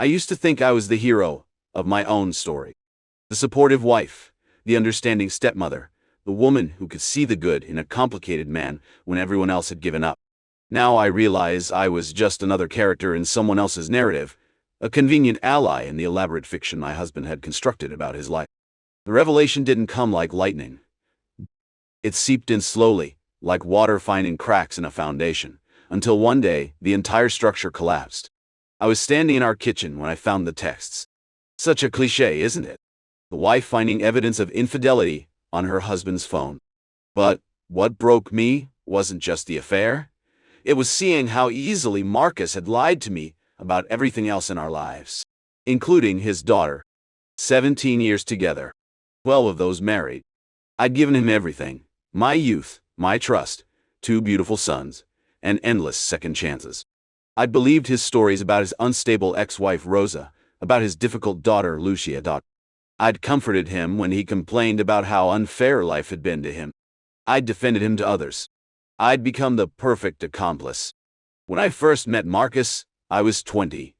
I used to think I was the hero of my own story. The supportive wife, the understanding stepmother, the woman who could see the good in a complicated man when everyone else had given up. Now I realize I was just another character in someone else's narrative, a convenient ally in the elaborate fiction my husband had constructed about his life. The revelation didn't come like lightning. It seeped in slowly, like water finding cracks in a foundation, until one day the entire structure collapsed. I was standing in our kitchen when I found the texts. Such a cliché, isn't it? The wife finding evidence of infidelity on her husband's phone. But what broke me wasn't just the affair. It was seeing how easily Marcus had lied to me about everything else in our lives, including his daughter. 17 years together, 12 of those married. I'd given him everything: my youth, my trust, 2 beautiful sons, and endless second chances. I'd believed his stories about his unstable ex-wife Rosa, about his difficult daughter Lucia. I'd comforted him when he complained about how unfair life had been to him. I'd defended him to others. I'd become the perfect accomplice. When I first met Marcus, I was 20,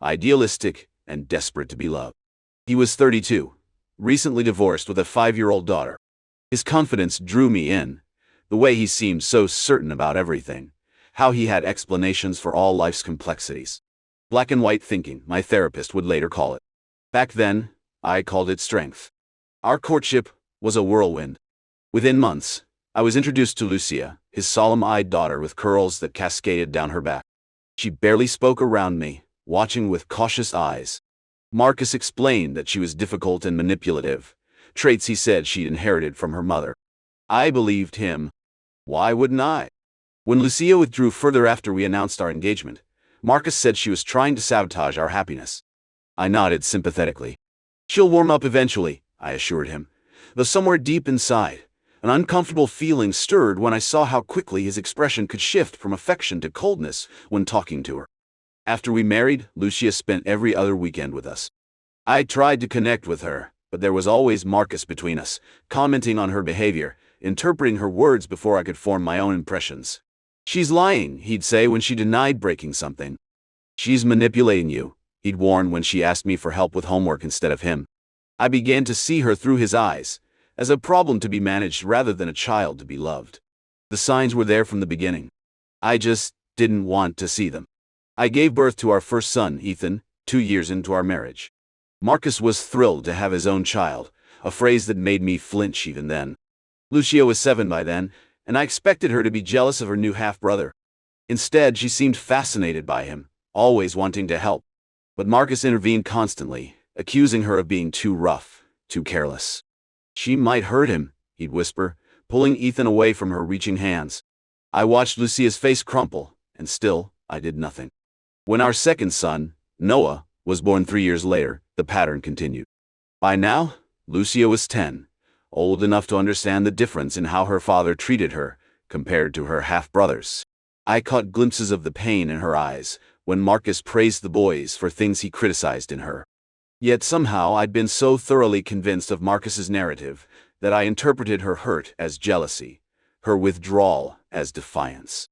idealistic and desperate to be loved. He was 32, recently divorced with a 5-year-old daughter. His confidence drew me in, the way he seemed so certain about everything, how he had explanations for all life's complexities. Black and white thinking, my therapist would later call it. Back then, I called it strength. Our courtship was a whirlwind. Within months, I was introduced to Lucia, his solemn-eyed daughter with curls that cascaded down her back. She barely spoke around me, watching with cautious eyes. Marcus explained that she was difficult and manipulative, traits he said she'd inherited from her mother. I believed him. Why wouldn't I? When Lucia withdrew further after we announced our engagement, Marcus said she was trying to sabotage our happiness. I nodded sympathetically. She'll warm up eventually, I assured him, though somewhere deep inside, an uncomfortable feeling stirred when I saw how quickly his expression could shift from affection to coldness when talking to her. After we married, Lucia spent every other weekend with us. I tried to connect with her, but there was always Marcus between us, commenting on her behavior, interpreting her words before I could form my own impressions. She's lying, he'd say when she denied breaking something. She's manipulating you, he'd warn when she asked me for help with homework instead of him. I began to see her through his eyes, as a problem to be managed rather than a child to be loved. The signs were there from the beginning. I just didn't want to see them. I gave birth to our first son, Ethan, 2 years into our marriage. Marcus was thrilled to have his own child, a phrase that made me flinch even then. Lucia was 7 by then, and I expected her to be jealous of her new half-brother. Instead, she seemed fascinated by him, always wanting to help. But Marcus intervened constantly, accusing her of being too rough, too careless. She might hurt him, he'd whisper, pulling Ethan away from her reaching hands. I watched Lucia's face crumple, and still, I did nothing. When our second son, Noah, was born 3 years later, the pattern continued. By now, Lucia was 10, old enough to understand the difference in how her father treated her compared to her half-brothers. I caught glimpses of the pain in her eyes when Marcus praised the boys for things he criticized in her. Yet somehow I'd been so thoroughly convinced of Marcus's narrative that I interpreted her hurt as jealousy, her withdrawal as defiance.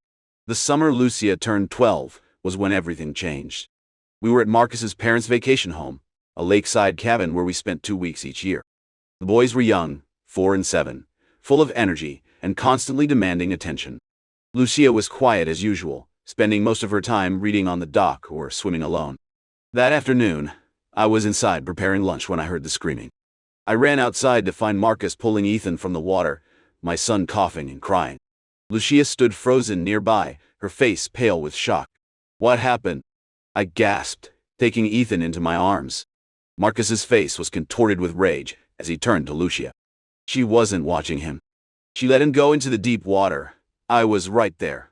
The summer Lucia turned 12 was when everything changed. We were at Marcus's parents' vacation home, a lakeside cabin where we spent 2 weeks each year. The boys were young, 4 and 7, full of energy and constantly demanding attention. Lucia was quiet as usual, spending most of her time reading on the dock or swimming alone. That afternoon, I was inside preparing lunch when I heard the screaming. I ran outside to find Marcus pulling Ethan from the water, my son coughing and crying. Lucia stood frozen nearby, her face pale with shock. What happened? I gasped, taking Ethan into my arms. Marcus's face was contorted with rage as he turned to Lucia. She wasn't watching him. She let him go into the deep water. I was right there,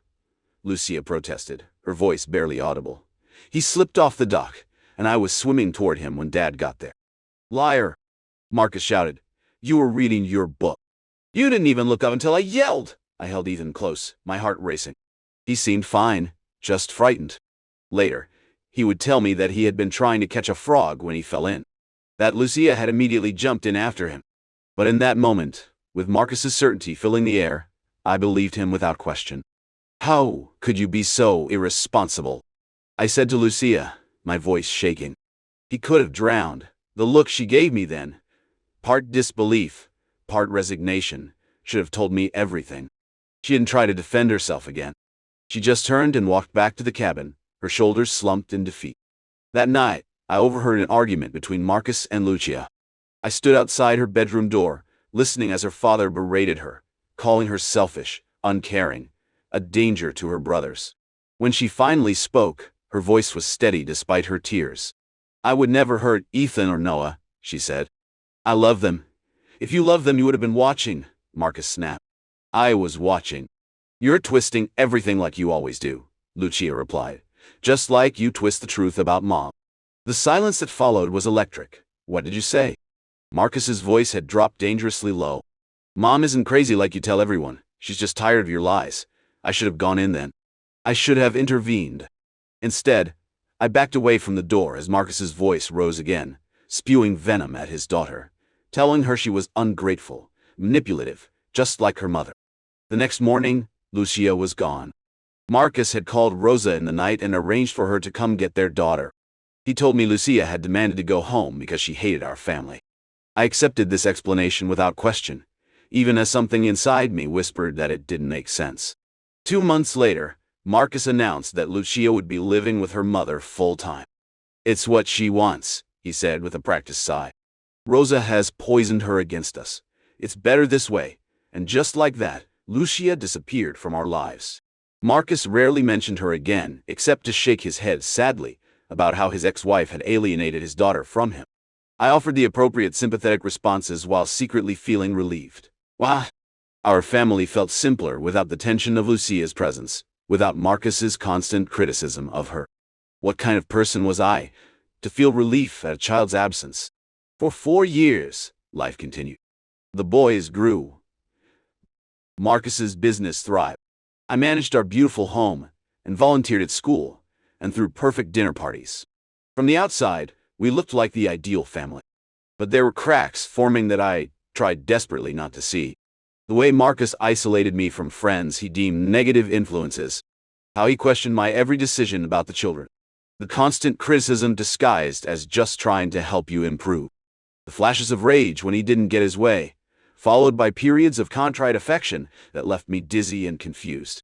Lucia protested, her voice barely audible. He slipped off the dock, and I was swimming toward him when Dad got there. Liar, Marcus shouted. You were reading your book. You didn't even look up until I yelled. I held Ethan close, my heart racing. He seemed fine, just frightened. Later, he would tell me that he had been trying to catch a frog when he fell in, that Lucia had immediately jumped in after him. But in that moment, with Marcus's certainty filling the air, I believed him without question. How could you be so irresponsible? I said to Lucia, my voice shaking. He could have drowned. The look she gave me then, part disbelief, part resignation, should have told me everything. She didn't try to defend herself again. She just turned and walked back to the cabin, her shoulders slumped in defeat. That night, I overheard an argument between Marcus and Lucia. I stood outside her bedroom door, listening as her father berated her, calling her selfish, uncaring, a danger to her brothers. When she finally spoke, her voice was steady despite her tears. "I would never hurt Ethan or Noah," she said. "I love them." "If you loved them, you would have been watching," Marcus snapped. "I was watching." "You're twisting everything like you always do," Lucia replied. "Just like you twist the truth about Mom." The silence that followed was electric. "What did you say?" Marcus's voice had dropped dangerously low. "Mom isn't crazy like you tell everyone. She's just tired of your lies. I should have gone in then. I should have intervened." Instead, I backed away from the door as Marcus's voice rose again, spewing venom at his daughter, telling her she was ungrateful, manipulative, just like her mother. The next morning, Lucia was gone. Marcus had called Rosa in the night and arranged for her to come get their daughter. He told me Lucia had demanded to go home because she hated our family. I accepted this explanation without question, even as something inside me whispered that it didn't make sense. 2 months later, Marcus announced that Lucia would be living with her mother full-time. "It's what she wants," he said with a practiced sigh. "Rosa has poisoned her against us. It's better this way." And just like that, Lucia disappeared from our lives. Marcus rarely mentioned her again, except to shake his head sadly about how his ex-wife had alienated his daughter from him. I offered the appropriate sympathetic responses while secretly feeling relieved. Wow! Our family felt simpler without the tension of Lucia's presence, without Marcus's constant criticism of her. What kind of person was I to feel relief at a child's absence? For 4 years, life continued. The boys grew. Marcus's business thrived. I managed our beautiful home and volunteered at school and threw perfect dinner parties. From the outside, we looked like the ideal family. But there were cracks forming that I tried desperately not to see. The way Marcus isolated me from friends he deemed negative influences. How he questioned my every decision about the children. The constant criticism disguised as just trying to help you improve. The flashes of rage when he didn't get his way, followed by periods of contrite affection that left me dizzy and confused.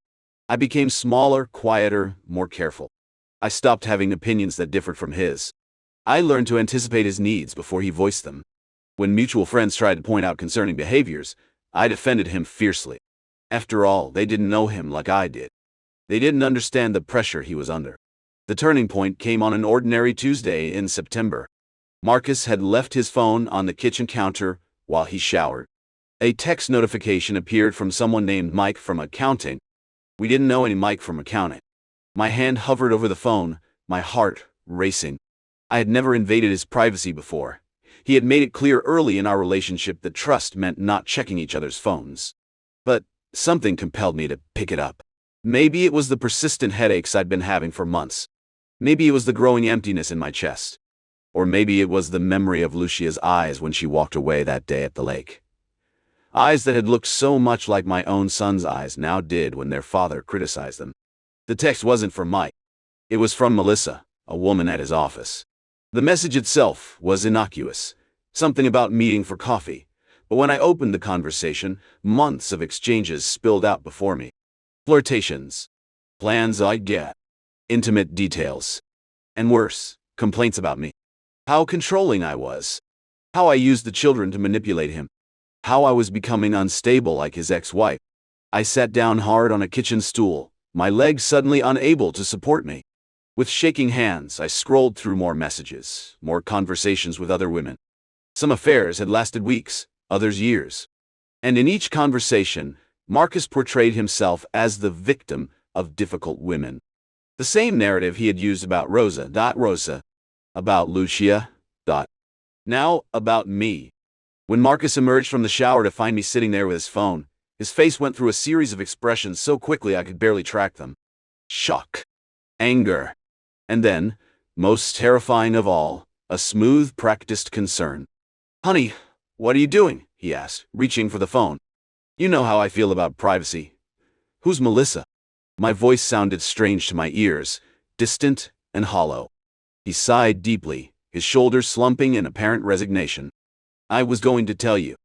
I became smaller, quieter, more careful. I stopped having opinions that differed from his. I learned to anticipate his needs before he voiced them. When mutual friends tried to point out concerning behaviors, I defended him fiercely. After all, they didn't know him like I did. They didn't understand the pressure he was under. The turning point came on an ordinary Tuesday in September. Marcus had left his phone on the kitchen counter while he showered. A text notification appeared from someone named Mike from accounting. We didn't know any Mike from accounting. My hand hovered over the phone, my heart racing. I had never invaded his privacy before. He had made it clear early in our relationship that trust meant not checking each other's phones. But something compelled me to pick it up. Maybe it was the persistent headaches I'd been having for months. Maybe it was the growing emptiness in my chest. Or maybe it was the memory of Lucia's eyes when she walked away that day at the lake. Eyes that had looked so much like my own son's eyes now did when their father criticized them. The text wasn't from Mike. It was from Melissa, a woman at his office. The message itself was innocuous, something about meeting for coffee, but when I opened the conversation, months of exchanges spilled out before me. Flirtations, plans I'd get, intimate details, and worse, complaints about me. How controlling I was. How I used the children to manipulate him. How I was becoming unstable like his ex-wife. I sat down hard on a kitchen stool, my legs suddenly unable to support me. With shaking hands, I scrolled through more messages, more conversations with other women. Some affairs had lasted weeks, others years. And in each conversation, Marcus portrayed himself as the victim of difficult women. The same narrative he had used about Rosa, about Lucia, now about me. When Marcus emerged from the shower to find me sitting there with his phone, his face went through a series of expressions so quickly I could barely track them. Shock, anger, and then, most terrifying of all, a smooth, practiced concern. "Honey, what are you doing?" he asked, reaching for the phone. "You know how I feel about privacy. Who's Melissa?" My voice sounded strange to my ears, distant and hollow. He sighed deeply, his shoulders slumping in apparent resignation. I was going to tell you.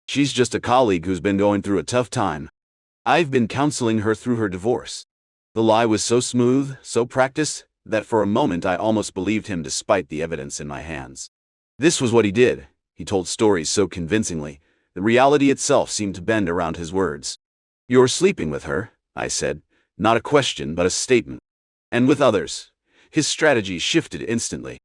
She's just a colleague who's been going through a tough time. I've been counseling her through her divorce. The lie was so smooth, so practiced, that for a moment I almost believed him despite the evidence in my hands. This was what he did. He told stories so convincingly, the reality itself seemed to bend around his words. "You're sleeping with her," I said, not a question but a statement. "And with others." His strategy shifted instantly.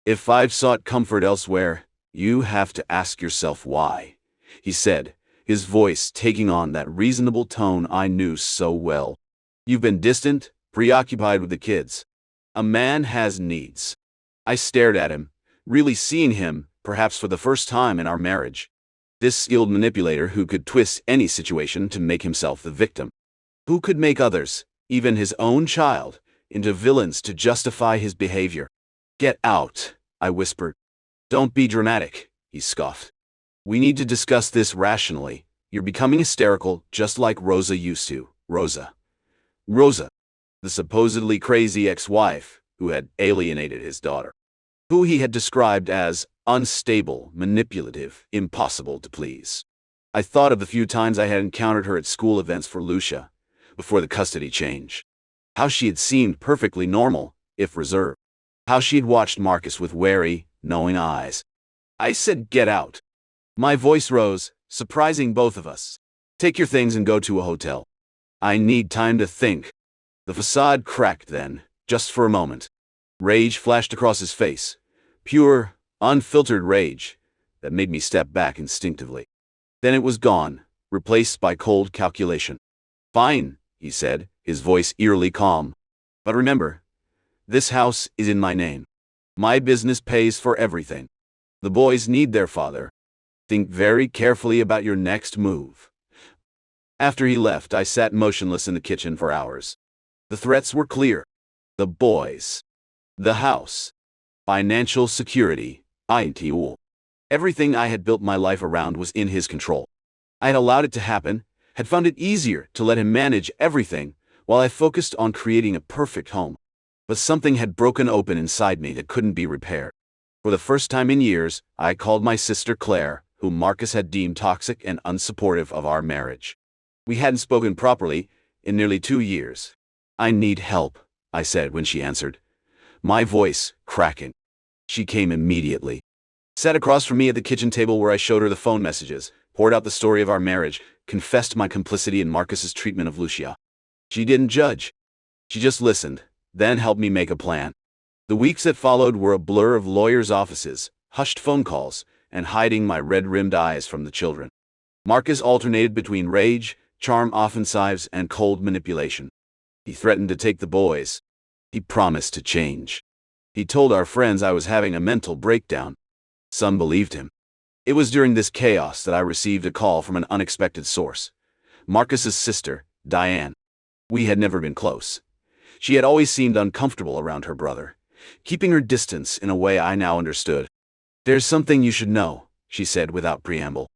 "If I've sought comfort elsewhere, you have to ask yourself why," he said, his voice taking on that reasonable tone I knew so well. "You've been distant, preoccupied with the kids. A man has needs." I stared at him, really seeing him, perhaps for the first time in our marriage. This skilled manipulator who could twist any situation to make himself the victim. Who could make others, even his own child, into villains to justify his behavior. "Get out," I whispered. "Don't be dramatic," he scoffed. "We need to discuss this rationally. You're becoming hysterical just like Rosa used to." Rosa, the supposedly crazy ex-wife who had alienated his daughter, who he had described as unstable, manipulative, impossible to please. I thought of the few times I had encountered her at school events for Lucia, before the custody change. How she had seemed perfectly normal, if reserved. How she had watched Marcus with wary, knowing eyes. I said, "Get out." My voice rose, surprising both of us. "Take your things and go to a hotel. I need time to think." The facade cracked then, just for a moment. Rage flashed across his face. Pure, unfiltered rage that made me step back instinctively. Then it was gone, replaced by cold calculation. "Fine," he said, his voice eerily calm. "But remember, this house is in my name. My business pays for everything. The boys need their father. Think very carefully about your next move." After he left, I sat motionless in the kitchen for hours. The threats were clear. The boys. The house. Financial security. Everything I had built my life around was in his control. I had allowed it to happen, had found it easier to let him manage everything, while I focused on creating a perfect home. But something had broken open inside me that couldn't be repaired. For the first time in years, I called my sister Claire, whom Marcus had deemed toxic and unsupportive of our marriage. We hadn't spoken properly in nearly 2 years. "I need help," I said when she answered, my voice cracking. She came immediately. Sat across from me at the kitchen table where I showed her the phone messages, poured out the story of our marriage, confessed my complicity in Marcus's treatment of Lucia. She didn't judge. She just listened, then helped me make a plan. The weeks that followed were a blur of lawyers' offices, hushed phone calls, and hiding my red-rimmed eyes from the children. Marcus alternated between rage, charm offensives, and cold manipulation. He threatened to take the boys. He promised to change. He told our friends I was having a mental breakdown. Some believed him. It was during this chaos that I received a call from an unexpected source. Marcus's sister, Diane. We had never been close. She had always seemed uncomfortable around her brother, keeping her distance in a way I now understood. "There's something you should know," she said without preamble.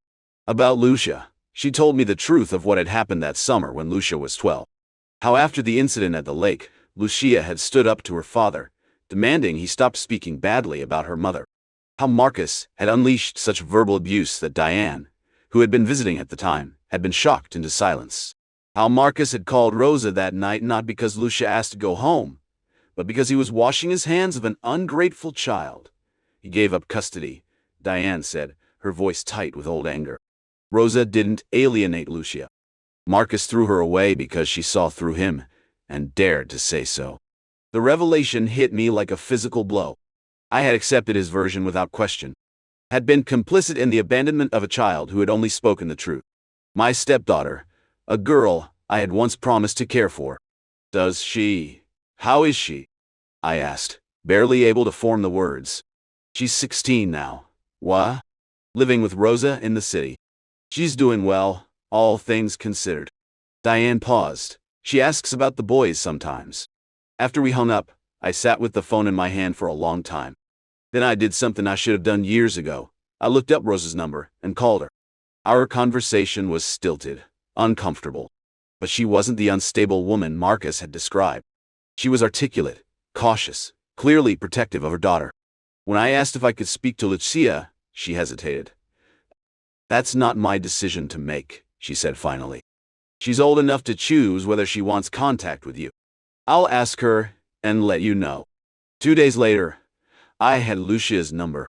"About Lucia." She told me the truth of what had happened that summer when Lucia was 12. How after the incident at the lake, Lucia had stood up to her father, demanding he stop speaking badly about her mother. How Marcus had unleashed such verbal abuse that Diane, who had been visiting at the time, had been shocked into silence. How Marcus had called Rosa that night not because Lucia asked to go home, but because he was washing his hands of an ungrateful child. He gave up custody, Diane said, her voice tight with old anger. Rosa didn't alienate Lucia. Marcus threw her away because she saw through him, and dared to say so. The revelation hit me like a physical blow. I had accepted his version without question. Had been complicit in the abandonment of a child who had only spoken the truth. My stepdaughter, a girl I had once promised to care for. How is she? I asked, barely able to form the words. She's 16 now. What? Living with Rosa in the city. She's doing well, all things considered. Diane paused. She asks about the boys sometimes. After we hung up, I sat with the phone in my hand for a long time. Then I did something I should have done years ago. I looked up Rosa's number and called her. Our conversation was stilted, uncomfortable. But she wasn't the unstable woman Marcus had described. She was articulate, cautious, clearly protective of her daughter. When I asked if I could speak to Lucia, she hesitated. "That's not my decision to make," she said finally. "She's old enough to choose whether she wants contact with you. I'll ask her and let you know." 2 days later, I had Lucia's number.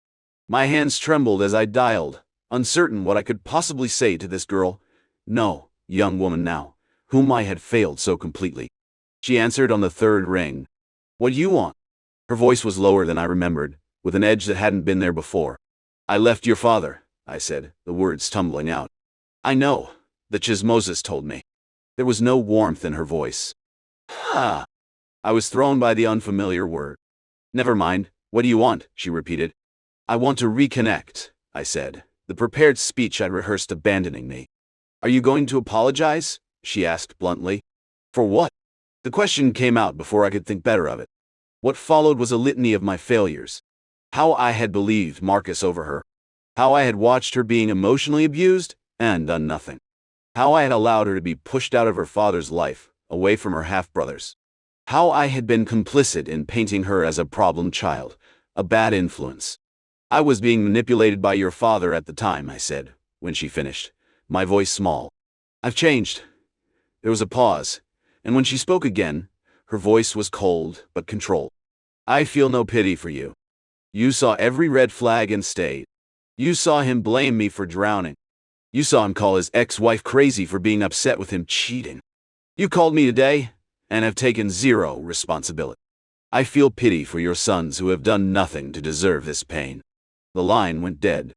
My hands trembled as I dialed, uncertain what I could possibly say to this girl, no, young woman now, whom I had failed so completely. She answered on the third ring. "What do you want?" Her voice was lower than I remembered, with an edge that hadn't been there before. "I left your father," I said, the words tumbling out. "I know, the Chismoses told me." There was no warmth in her voice. "Ha!" I was thrown by the unfamiliar word. "Never mind, what do you want?" she repeated. "I want to reconnect," I said, the prepared speech I'd rehearsed abandoning me. "Are you going to apologize?" she asked bluntly. "For what?" The question came out before I could think better of it. What followed was a litany of my failures. How I had believed Marcus over her. How I had watched her being emotionally abused and done nothing. How I had allowed her to be pushed out of her father's life, away from her half-brothers. How I had been complicit in painting her as a problem child, a bad influence. "I was being manipulated by your father at the time," I said, when she finished, my voice small. "I've changed." There was a pause, and when she spoke again, her voice was cold but controlled. "I feel no pity for you. You saw every red flag and stayed. You saw him blame me for drowning. You saw him call his ex-wife crazy for being upset with him cheating. You called me today and have taken zero responsibility. I feel pity for your sons who have done nothing to deserve this pain." The line went dead.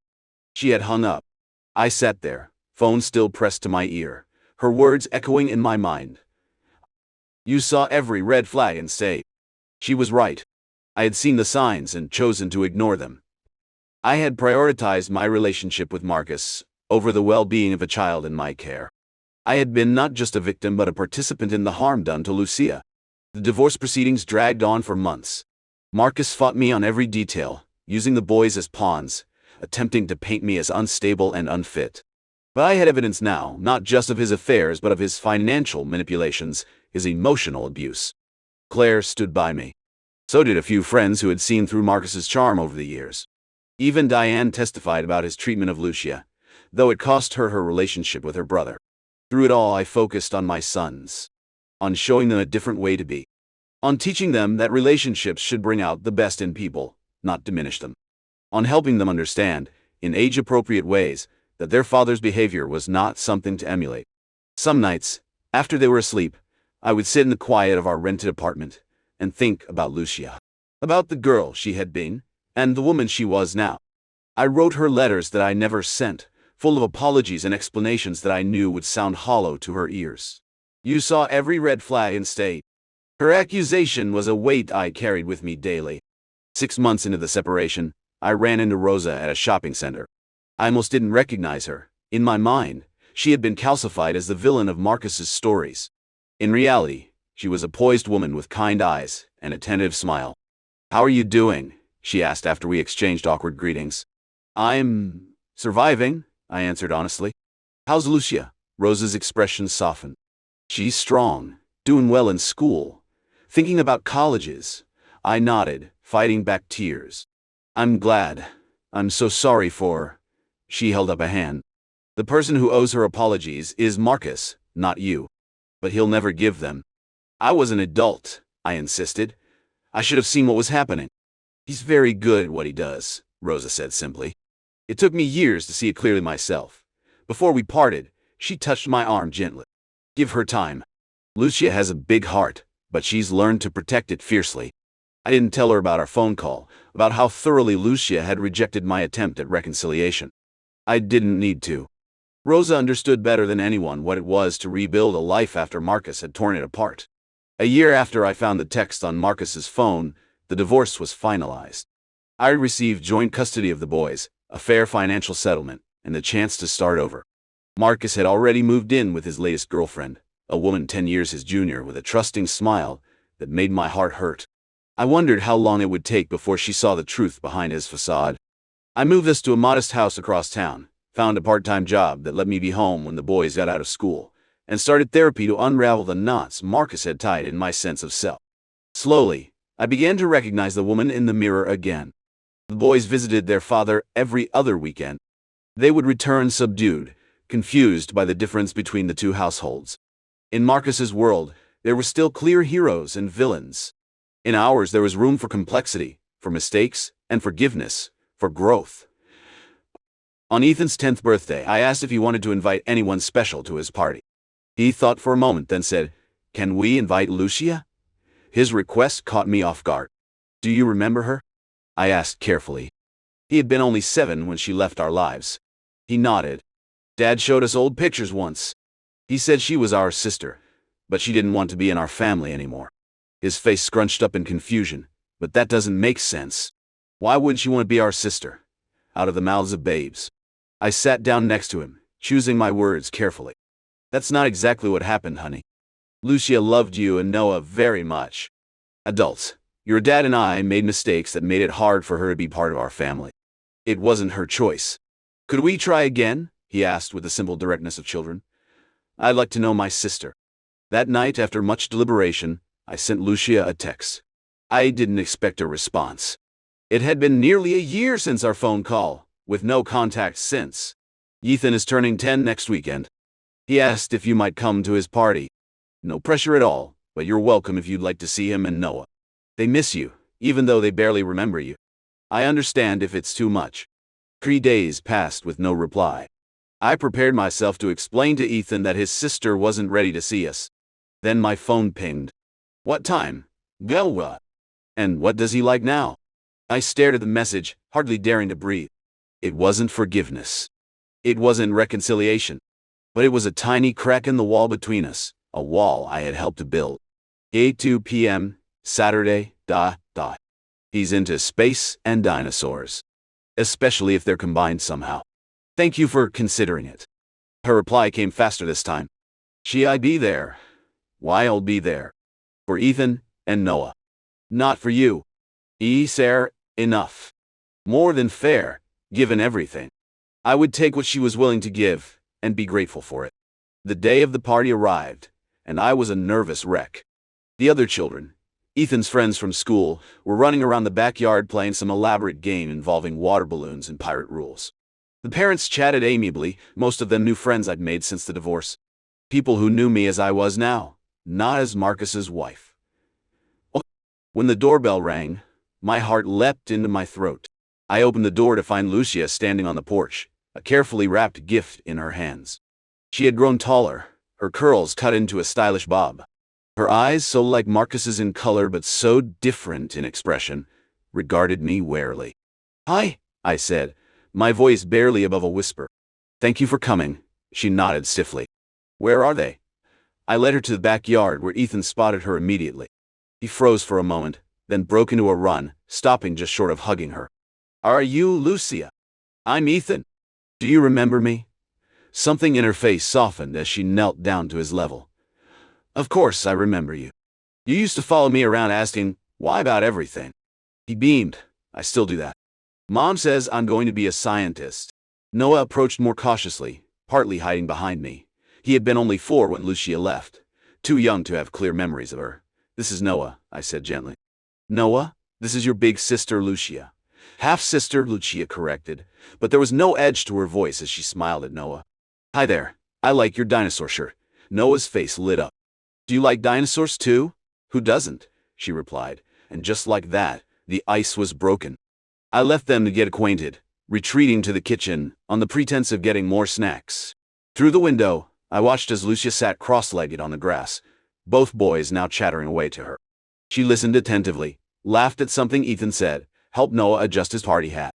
She had hung up. I sat there, phone still pressed to my ear, her words echoing in my mind. You saw every red flag and stayed. She was right. I had seen the signs and chosen to ignore them. I had prioritized my relationship with Marcus over the well-being of a child in my care. I had been not just a victim but a participant in the harm done to Lucia. The divorce proceedings dragged on for months. Marcus fought me on every detail, using the boys as pawns, attempting to paint me as unstable and unfit. But I had evidence now, not just of his affairs but of his financial manipulations, his emotional abuse. Claire stood by me. So did a few friends who had seen through Marcus's charm over the years. Even Diane testified about his treatment of Lucia, though it cost her her relationship with her brother. Through it all, I focused on my sons, on showing them a different way to be, on teaching them that relationships should bring out the best in people, not diminish them, on helping them understand, in age-appropriate ways, that their father's behavior was not something to emulate. Some nights, after they were asleep, I would sit in the quiet of our rented apartment and think about Lucia, about the girl she had been, and the woman she was now. I wrote her letters that I never sent, full of apologies and explanations that I knew would sound hollow to her ears. You saw every red flag and stayed. Her accusation was a weight I carried with me daily. 6 months into the separation, I ran into Rosa at a shopping center. I almost didn't recognize her. In my mind, she had been calcified as the villain of Marcus's stories. In reality, she was a poised woman with kind eyes and a tentative smile. "How are you doing?" she asked after we exchanged awkward greetings. "I'm surviving," I answered honestly. "How's Lucia?" Rosa's expression softened. "She's strong, doing well in school, thinking about colleges." I nodded, fighting back tears. "I'm glad. I'm so sorry for..." She held up a hand. "The person who owes her apologies is Marcus, not you. But he'll never give them." "I was an adult," I insisted. "I should have seen what was happening." "He's very good at what he does," Rosa said simply. It took me years to see it clearly myself. Before we parted, she touched my arm gently. "Give her time. Lucia has a big heart, but she's learned to protect it fiercely." I didn't tell her about our phone call, about how thoroughly Lucia had rejected my attempt at reconciliation. I didn't need to. Rosa understood better than anyone what it was to rebuild a life after Marcus had torn it apart. A year after I found the text on Marcus's phone, the divorce was finalized. I received joint custody of the boys, a fair financial settlement, and the chance to start over. Marcus had already moved in with his latest girlfriend, a woman 10 years his junior with a trusting smile that made my heart hurt. I wondered how long it would take before she saw the truth behind his facade. I moved us to a modest house across town, found a part-time job that let me be home when the boys got out of school, and started therapy to unravel the knots Marcus had tied in my sense of self. Slowly, I began to recognize the woman in the mirror again. The boys visited their father every other weekend. They would return subdued, confused by the difference between the two households. In Marcus's world, there were still clear heroes and villains. In ours, there was room for complexity, for mistakes, and forgiveness, for growth. On Ethan's 10th birthday, I asked if he wanted to invite anyone special to his party. He thought for a moment, then said, "Can we invite Lucia?" His request caught me off guard. "Do you remember her?" I asked carefully. He had been only 7 when she left our lives. He nodded. "Dad showed us old pictures once. He said she was our sister, but she didn't want to be in our family anymore." His face scrunched up in confusion. "But that doesn't make sense. Why wouldn't she want to be our sister?" Out of the mouths of babes. I sat down next to him, choosing my words carefully. "That's not exactly what happened, honey. Lucia loved you and Noah very much. Adults, your dad and I made mistakes that made it hard for her to be part of our family. It wasn't her choice. Could we try again?" he asked with the simple directness of children. "I'd like to know my sister." That night, after much deliberation, I sent Lucia a text. I didn't expect a response. It had been nearly a year since our phone call, with no contact since. "Ethan is turning 10 next weekend. He asked if you might come to his party. No pressure at all, but you're welcome if you'd like to see him and Noah. They miss you, even though they barely remember you. I understand if it's too much." 3 days passed with no reply. I prepared myself to explain to Ethan that his sister wasn't ready to see us. Then my phone pinged. "What time? Well, and what does he like now?" I stared at the message, hardly daring to breathe. It wasn't forgiveness. It wasn't reconciliation. But it was a tiny crack in the wall between us, a wall I had helped to build. 8:02 p.m., Saturday, ... He's into space and dinosaurs. Especially if they're combined somehow. Thank you for considering it. Her reply came faster this time. I'll be there. Why, I'll be there. For Ethan and Noah. Not for you. Fair enough. More than fair, given everything. I would take what she was willing to give, and be grateful for it. The day of the party arrived, and I was a nervous wreck. The other children, Ethan's friends from school, were running around the backyard playing some elaborate game involving water balloons and pirate rules. The parents chatted amiably, most of them new friends I'd made since the divorce. People who knew me as I was now, not as Marcus's wife. When the doorbell rang, my heart leapt into my throat. I opened the door to find Lucia standing on the porch, a carefully wrapped gift in her hands. She had grown taller, her curls cut into a stylish bob. Her eyes, so like Marcus's in color but so different in expression, regarded me warily. "Hi," I said, my voice barely above a whisper. "Thank you for coming," she nodded stiffly. "Where are they?" I led her to the backyard where Ethan spotted her immediately. He froze for a moment, then broke into a run, stopping just short of hugging her. "Are you Lucia?" "I'm Ethan. Do you remember me?" Something in her face softened as she knelt down to his level. "Of course I remember you. You used to follow me around asking, why about everything." He beamed. "I still do that. Mom says I'm going to be a scientist." Noah approached more cautiously, partly hiding behind me. He had been only 4 when Lucia left, too young to have clear memories of her. "This is Noah," I said gently. "Noah, this is your big sister Lucia." "Half-sister," Lucia corrected, but there was no edge to her voice as she smiled at Noah. "Hi there, I like your dinosaur shirt." Noah's face lit up. "Do you like dinosaurs too?" "Who doesn't?" she replied, and just like that, the ice was broken. I left them to get acquainted, retreating to the kitchen on the pretense of getting more snacks. Through the window, I watched as Lucia sat cross-legged on the grass, both boys now chattering away to her. She listened attentively, laughed at something Ethan said, helped Noah adjust his party hat.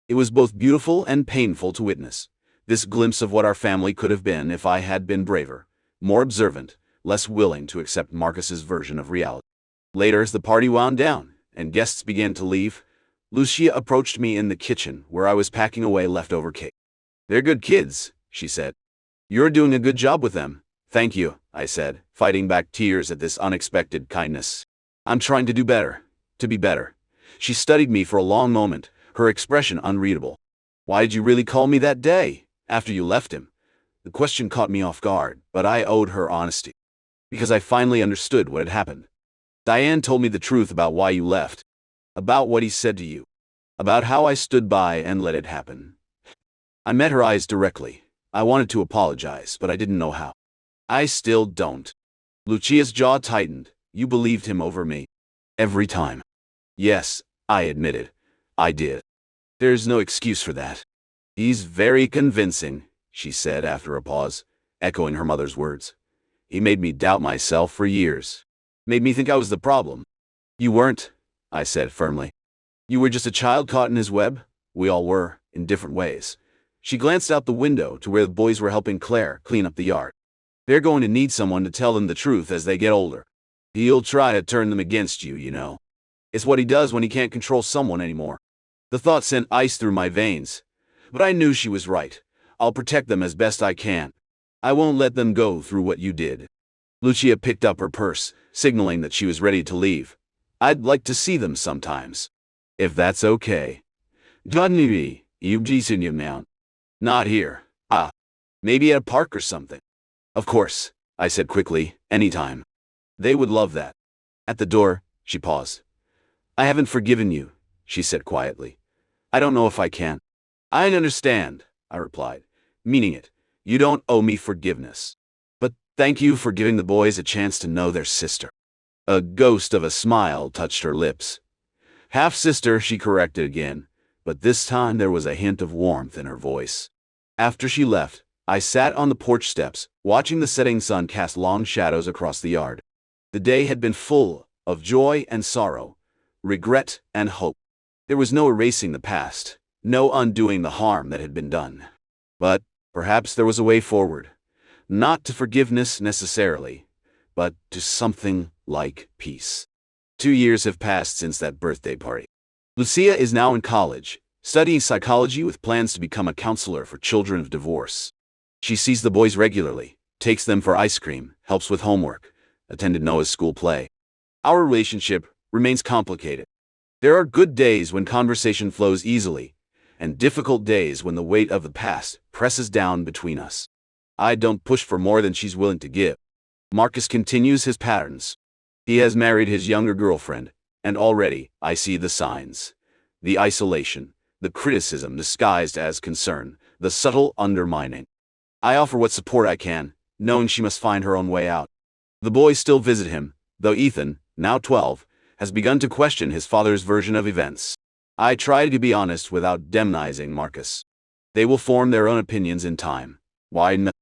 It was both beautiful and painful to witness, this glimpse of what our family could have been if I had been braver, more observant, less willing to accept Marcus's version of reality. Later, as the party wound down, and guests began to leave, Lucia approached me in the kitchen where I was packing away leftover cake. "They're good kids," she said. "You're doing a good job with them." "Thank you," I said, fighting back tears at this unexpected kindness. "I'm trying to do better, to be better." She studied me for a long moment, her expression unreadable. "Why did you really call me that day, after you left him?" The question caught me off guard, but I owed her honesty. "Because I finally understood what had happened. Diane told me the truth about why you left. About what he said to you. about how I stood by and let it happen. I met her eyes directly. I wanted to apologize, but I didn't know how. I still don't. Lucia's jaw tightened. You believed him over me. Every time. Yes, I admitted. I did. There's no excuse for that. He's very convincing, she said after a pause, echoing her mother's words. He made me doubt myself for years. Made me think I was the problem. You weren't, I said firmly. You were just a child caught in his web. We all were, in different ways. She glanced out the window to where the boys were helping Claire clean up the yard. They're going to need someone to tell them the truth as they get older. He'll try to turn them against you, you know. It's what he does when he can't control someone anymore. The thought sent ice through my veins. But I knew she was right. I'll protect them as best I can. I won't let them go through what you did. Lucia picked up her purse, signaling that she was ready to leave. I'd like to see them sometimes. If that's okay. Not here. Maybe at a park or something. Of course, I said quickly, anytime. They would love that. At the door, she paused. I haven't forgiven you, she said quietly. I don't know if I can. I understand, I replied, meaning it. You don't owe me forgiveness. But thank you for giving the boys a chance to know their sister. A ghost of a smile touched her lips. Half-sister, she corrected again, but this time there was a hint of warmth in her voice. After she left, I sat on the porch steps, watching the setting sun cast long shadows across the yard. The day had been full of joy and sorrow, regret and hope. There was no erasing the past, no undoing the harm that had been done. But perhaps there was a way forward. Not to forgiveness necessarily, but to something like peace. 2 years have passed since that birthday party. Lucia is now in college, studying psychology with plans to become a counselor for children of divorce. She sees the boys regularly, takes them for ice cream, helps with homework, attended Noah's school play. Our relationship remains complicated. There are good days when conversation flows easily, and difficult days when the weight of the past presses down between us. I don't push for more than she's willing to give. Marcus continues his patterns. He has married his younger girlfriend, and already I see the signs. The isolation, the criticism disguised as concern, the subtle undermining. I offer what support I can, knowing she must find her own way out. The boys still visit him, though Ethan, now 12, has begun to question his father's version of events. I try to be honest without demonizing Marcus. They will form their own opinions in time. Why not?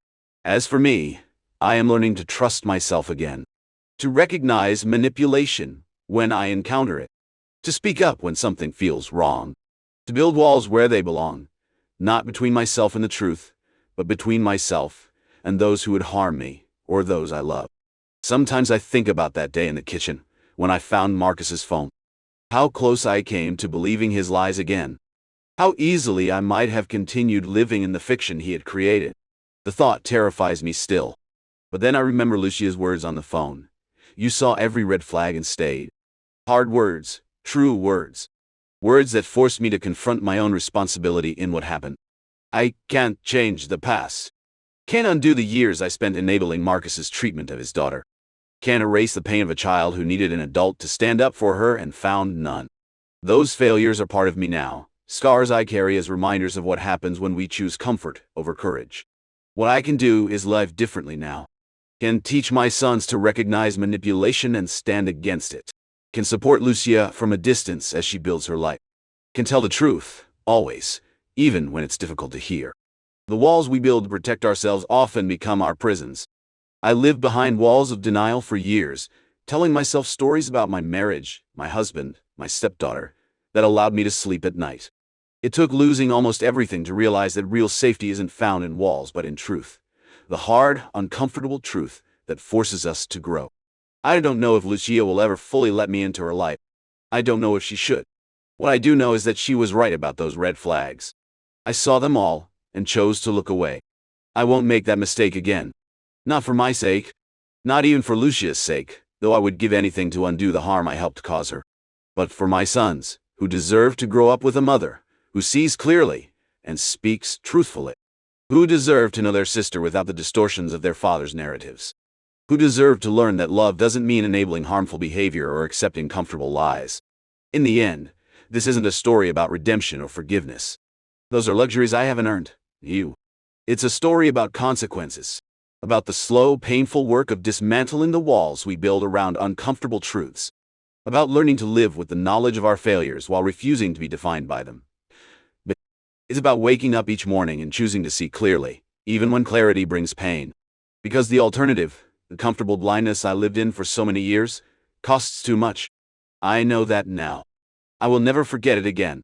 As for me, I am learning to trust myself again. To recognize manipulation when I encounter it. To speak up when something feels wrong. To build walls where they belong. Not between myself and the truth, but between myself and those who would harm me or those I love. Sometimes I think about that day in the kitchen when I found Marcus's phone. How close I came to believing his lies again. How easily I might have continued living in the fiction he had created. The thought terrifies me still. But then I remember Lucia's words on the phone. You saw every red flag and stayed. Hard words, true words. Words that forced me to confront my own responsibility in what happened. I can't change the past. Can't undo the years I spent enabling Marcus's treatment of his daughter. Can't erase the pain of a child who needed an adult to stand up for her and found none. Those failures are part of me now, scars I carry as reminders of what happens when we choose comfort over courage. What I can do is live differently now. Can teach my sons to recognize manipulation and stand against it. Can support Lucia from a distance as she builds her life. Can tell the truth, always, even when it's difficult to hear. The walls we build to protect ourselves often become our prisons. I lived behind walls of denial for years, telling myself stories about my marriage, my husband, my stepdaughter, that allowed me to sleep at night. It took losing almost everything to realize that real safety isn't found in walls but in truth. The hard, uncomfortable truth that forces us to grow. I don't know if Lucia will ever fully let me into her life. I don't know if she should. What I do know is that she was right about those red flags. I saw them all, and chose to look away. I won't make that mistake again. Not for my sake. Not even for Lucia's sake, though I would give anything to undo the harm I helped cause her. But for my sons, who deserve to grow up with a mother, who sees clearly, and speaks truthfully. Who deserve to know their sister without the distortions of their father's narratives. Who deserve to learn that love doesn't mean enabling harmful behavior or accepting comfortable lies. In the end, This isn't a story about redemption or forgiveness. Those are luxuries I haven't earned. You. It's a story about consequences. About the slow, painful work of dismantling the walls we build around uncomfortable truths. About learning to live with the knowledge of our failures while refusing to be defined by them. But it's about waking up each morning and choosing to see clearly, even when clarity brings pain. Because the alternative, the comfortable blindness I lived in for so many years, costs too much. I know that now. I will never forget it again.